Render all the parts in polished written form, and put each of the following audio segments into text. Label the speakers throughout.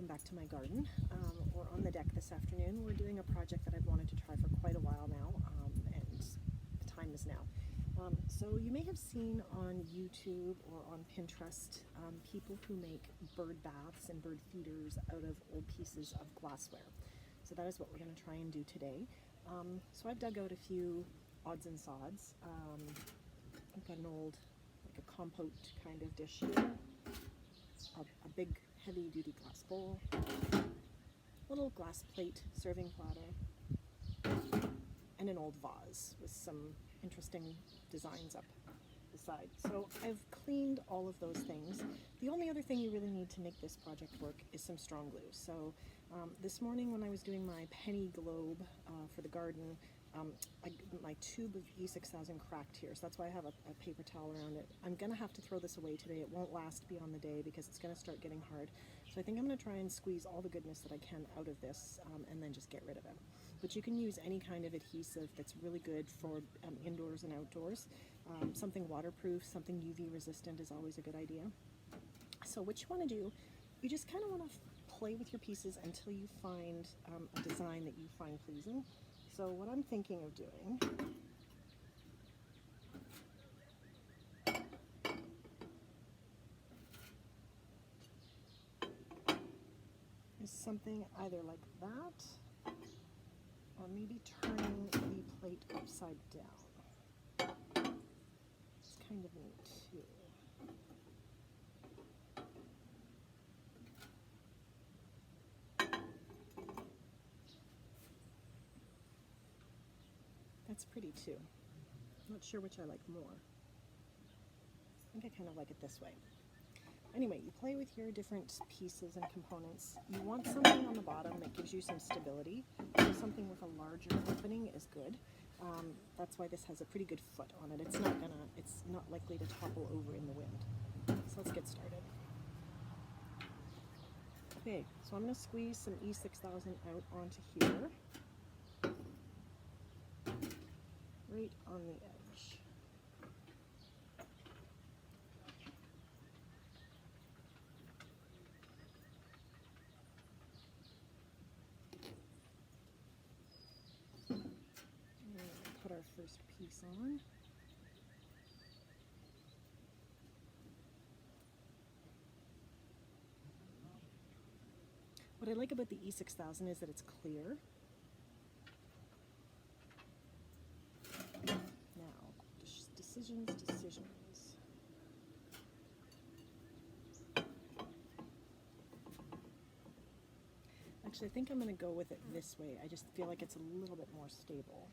Speaker 1: welcome back to my garden. We're on the deck this afternoon. We're doing a project that I've wanted to try for quite a while now, and the time is now. So you may have seen on YouTube or on Pinterest people who make bird baths and bird feeders out of old pieces of glassware. So that is what we're going to try and do today. So I've dug out a few odds and sods. I've got an old, like a compote kind of dish here, a big heavy duty glass bowl, a little glass plate serving platter, and an old vase with some interesting designs up the side. So I've cleaned all of those things. The only other thing you really need to make this project work is some strong glue. So this morning when I was doing my penny globe for the garden, my tube of E6000 cracked here, so that's why I have a paper towel around it. I'm gonna have to throw this away today. It won't last beyond the day because it's gonna start getting hard. So I think I'm gonna try and squeeze all the goodness that I can out of this and then just get rid of it. But you can use any kind of adhesive that's really good for indoors and outdoors. Something waterproof, something UV resistant is always a good idea. So what you wanna do, you just kinda wanna play with your pieces until you find a design that you find pleasing. So what I'm thinking of doing is something either like that, or maybe turning the plate upside down. It's kind of neat too. That's pretty too. I'm not sure which I like more. I think I kind of like it this way. Anyway, you play with your different pieces and components. You want something on the bottom that gives you some stability. So something with a larger opening is good. That's why this has a pretty good foot on it. It's not likely to topple over in the wind. So let's get started. Okay, so I'm going to squeeze some E6000 out onto here. Right on the edge. And put our first piece on. What I like about the E6000 is that it's clear. Decisions. Actually, I think I'm going to go with it this way. I just feel like it's a little bit more stable.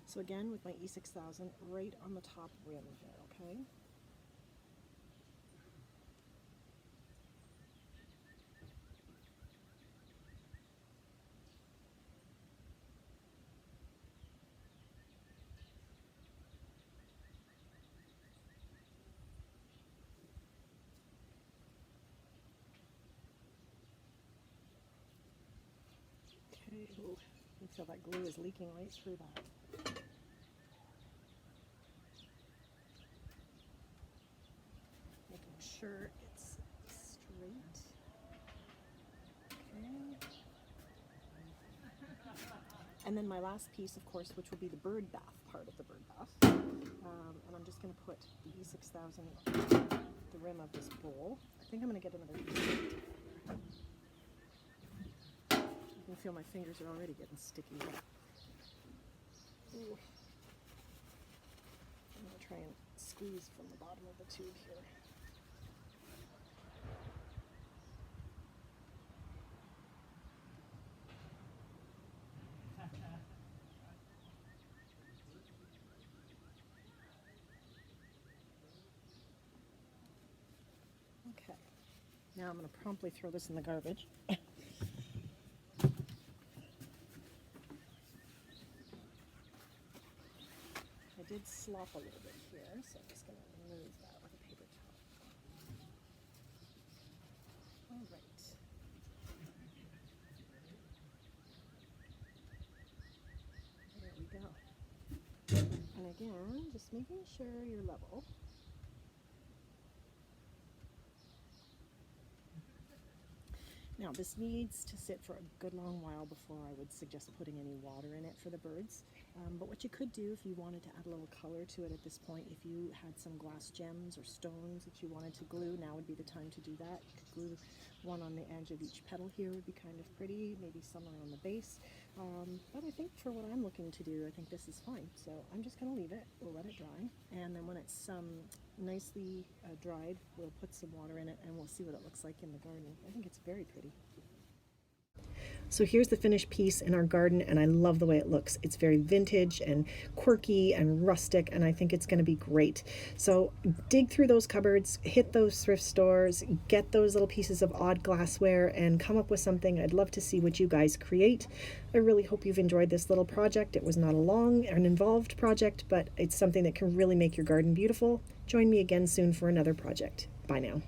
Speaker 1: So again, with my E6000 right on the top rim here, okay? Ooh, you feel that glue is leaking right through that. Making sure it's straight. Okay. And then my last piece, of course, which will be the bird bath part of the bird bath. And I'm just going to put the E6000 on the rim of this bowl. I think I'm going to get another piece. I can feel my fingers are already getting sticky. Ooh. I'm going to try and squeeze from the bottom of the tube here. Okay, now I'm going to promptly throw this in the garbage. I did slop a little bit here, so I'm just going to remove that with a paper towel. All right. There we go. And again, just making sure you're level. Now this needs to sit for a good long while before I would suggest putting any water in it for the birds. But what you could do if you wanted to add a little color to it at this point, if you had some glass gems or stones that you wanted to glue, now would be the time to do that. You could glue one on the edge of each petal here would be kind of pretty, maybe some around the base. But I think for what I'm looking to do, I think this is fine. So I'm just going to leave it, we'll let it dry, and then when it's nicely dried, we'll put some water in it and we'll see what it looks like in the garden. I think it's very pretty. So here's the finished piece in our garden, and I love the way it looks. It's very vintage and quirky and rustic, and I think it's going to be great. So dig through those cupboards, hit those thrift stores, get those little pieces of odd glassware, and come up with something. I'd love to see what you guys create. I really hope you've enjoyed this little project. It was not a long and involved project, but it's something that can really make your garden beautiful. Join me again soon for another project. Bye now.